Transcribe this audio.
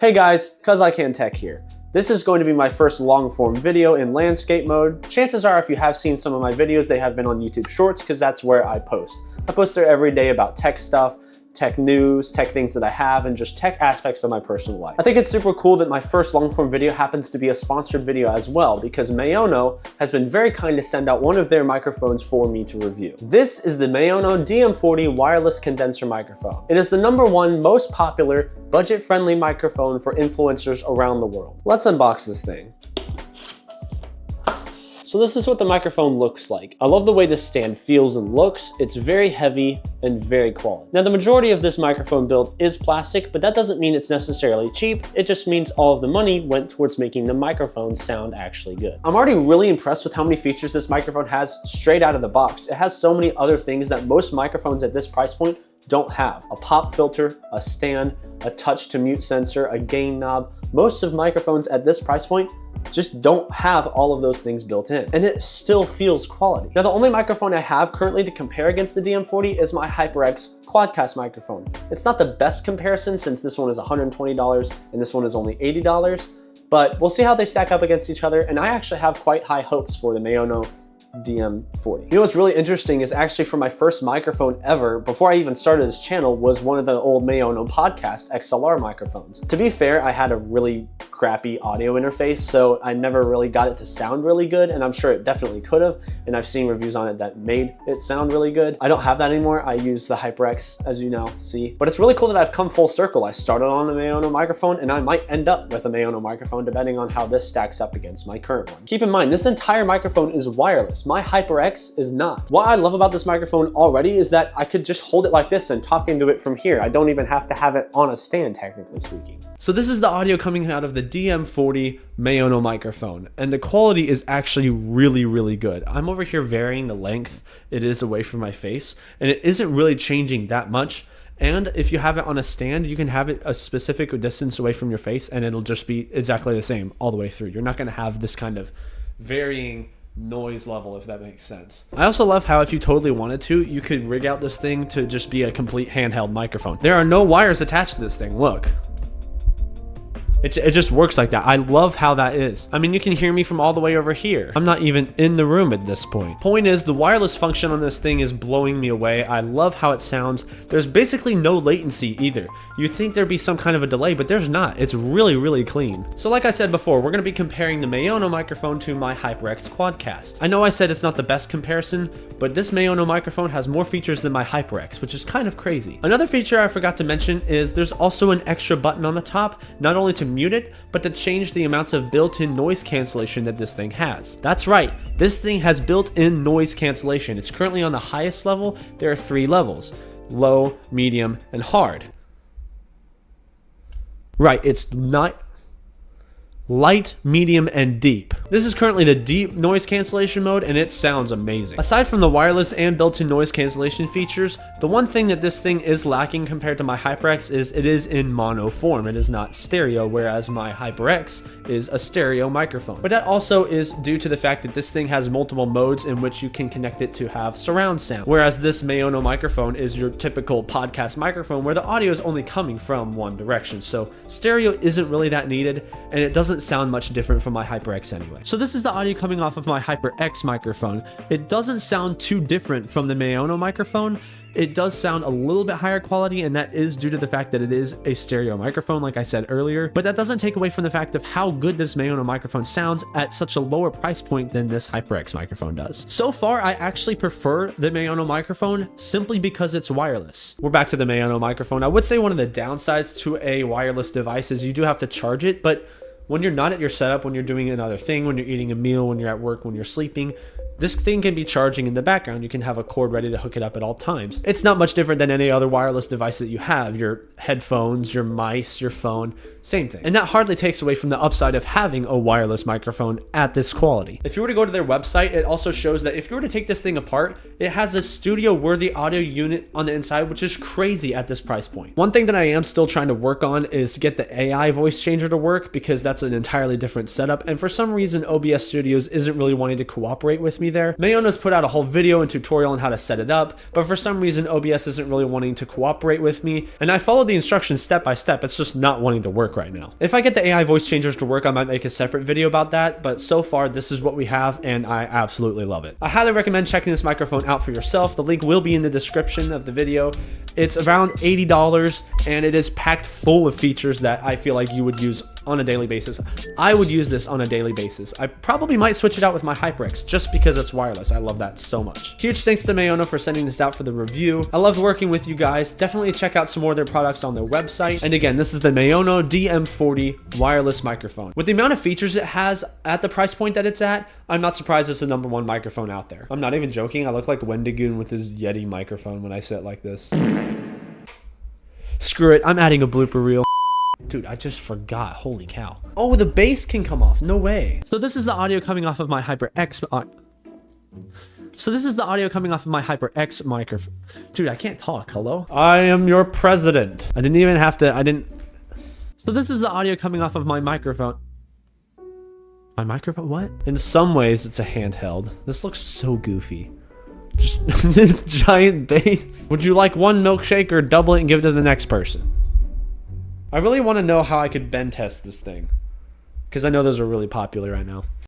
Hey guys, Cuz I Can Tech here. This is going to be my first long form video in landscape mode. Chances are if you have seen some of my videos, they have been on YouTube Shorts because that's where I post. I post there every day about tech stuff, tech news, tech things that I have, and just tech aspects of my personal life. I think it's super cool that my first long form video happens to be a sponsored video as well, because Maono has been very kind to send out one of their microphones for me to review. This is the Maono DM40 wireless condenser microphone. It is the #1 most popular, budget-friendly microphone for influencers around the world. Let's unbox this thing. So this is what the microphone looks like. I love the way this stand feels and looks. It's very heavy and very quality. Now the majority of this microphone build is plastic, but that doesn't mean it's necessarily cheap. It just means all of the money went towards making the microphone sound actually good. I'm already really impressed with how many features this microphone has straight out of the box. It has so many other things that most microphones at this price point don't have. A pop filter, a stand, a touch to mute sensor, a gain knob. Most of microphones at this price point just don't have all of those things built in, and it still feels quality. Now the only microphone I have currently to compare against the DM40 is my HyperX Quadcast microphone. It's not the best comparison since this one is $120 and this one is only $80, but we'll see how they stack up against each other, and I actually have quite high hopes for the Maono DM40. You know what's really interesting is actually for my first microphone ever, before I even started this channel, was one of the old Maono podcast XLR microphones. To be fair, I had a really crappy audio interface, so I never really got it to sound really good, and I'm sure it definitely could have, and I've seen reviews on it that made it sound really good. I don't have that anymore. I use the HyperX, as you now see. But it's really cool that I've come full circle. I started on the Maono microphone, and I might end up with a Maono microphone depending on how this stacks up against my current one. Keep in mind, this entire microphone is wireless. My HyperX is not. What I love about this microphone already is that I could just hold it like this and talk into it from here. I don't even have to have it on a stand, technically speaking. So this is the audio coming out of the DM40 Maono microphone, and the quality is actually really good. I'm over here varying the length it is away from my face, and it isn't really changing that much. And if you have it on a stand, you can have it a specific distance away from your face and it'll just be exactly the same all the way through. You're not going to have this kind of varying noise level, if that makes sense. I also love how if you totally wanted to, you could rig out this thing to just be a complete handheld microphone. There are no wires attached to this thing, look. It just works like that. I love how that is. I mean, you can hear me from all the way over here. I'm not even in the room at this point. Point is, the wireless function on this thing is blowing me away. I love how it sounds. There's basically no latency either. You'd think there'd be some kind of a delay, but there's not. It's really clean. So like I said before, we're gonna be comparing the Maono microphone to my HyperX Quadcast. I know I said it's not the best comparison, but this Maono microphone has more features than my HyperX, which is kind of crazy. Another feature I forgot to mention is there's also an extra button on the top, not only to mute it, but to change the amounts of built-in noise cancellation that this thing has. That's right, this thing has built-in noise cancellation. It's currently on the highest level. There are 3 levels: low, medium, and hard. Right, it's not light, medium, and deep. This is currently the deep noise cancellation mode, and it sounds amazing. Aside from the wireless and built-in noise cancellation features, the one thing that this thing is lacking compared to my HyperX is it is in mono form. It is not stereo, whereas my HyperX is a stereo microphone. But that also is due to the fact that this thing has multiple modes in which you can connect it to have surround sound, whereas this Maono microphone is your typical podcast microphone where the audio is only coming from one direction. So stereo isn't really that needed, and it doesn't sound much different from my HyperX anyway. So this is the audio coming off of my HyperX microphone. It doesn't sound too different from the Maono microphone. It does sound a little bit higher quality, and that is due to the fact that it is a stereo microphone, like I said earlier, but that doesn't take away from the fact of how good this Maono microphone sounds at such a lower price point than this HyperX microphone does. So far, I actually prefer the Maono microphone simply because it's wireless. We're back to the Maono microphone. I would say one of the downsides to a wireless device is you do have to charge it, but when you're not at your setup, when you're doing another thing, when you're eating a meal, when you're at work, when you're sleeping, this thing can be charging in the background. You can have a cord ready to hook it up at all times. It's not much different than any other wireless device that you have. Your headphones, your mice, your phone, same thing. And that hardly takes away from the upside of having a wireless microphone at this quality. If you were to go to their website, it also shows that if you were to take this thing apart, it has a studio-worthy audio unit on the inside, which is crazy at this price point. One thing that I am still trying to work on is to get the AI voice changer to work, because that's that's an entirely different setup, and for some reason OBS Studios isn't really wanting to cooperate with me there. Maono's put out a whole video and tutorial on how to set it up, but for some reason OBS isn't really wanting to cooperate with me, and I followed the instructions step by step. It's just not wanting to work right now. If I get the AI voice changers to work, I might make a separate video about that, but so far this is what we have, and I absolutely love it. I highly recommend checking this microphone out for yourself. The link will be in the description of the video. It's around $80, and it is packed full of features that I feel like you would use on a daily basis. I would use this on a daily basis. I probably might switch it out with my HyperX just because it's wireless. I love that so much. Huge thanks to Maono for sending this out for the review. I loved working with you guys. Definitely check out some more of their products on their website. And again, this is the Maono DM40 wireless microphone. With the amount of features it has at the price point that it's at, I'm not surprised it's the #1 microphone out there. I'm not even joking. I look like Wendigoon with his Yeti microphone when I sit like this. Screw it. I'm adding a blooper reel. Dude, I just forgot. Holy cow. Oh, the bass can come off. No way. So this is the audio coming off of my HyperX. So this is the audio coming off of my HyperX microphone. Dude, I can't talk. Hello? I am your president. I didn't even have to. So this is the audio coming off of my microphone. My microphone? What? In some ways, it's a handheld. This looks so goofy. Just this giant bass. Would you like one milkshake or double it and give it to the next person? I really want to know how I could bend test this thing, because I know those are really popular right now.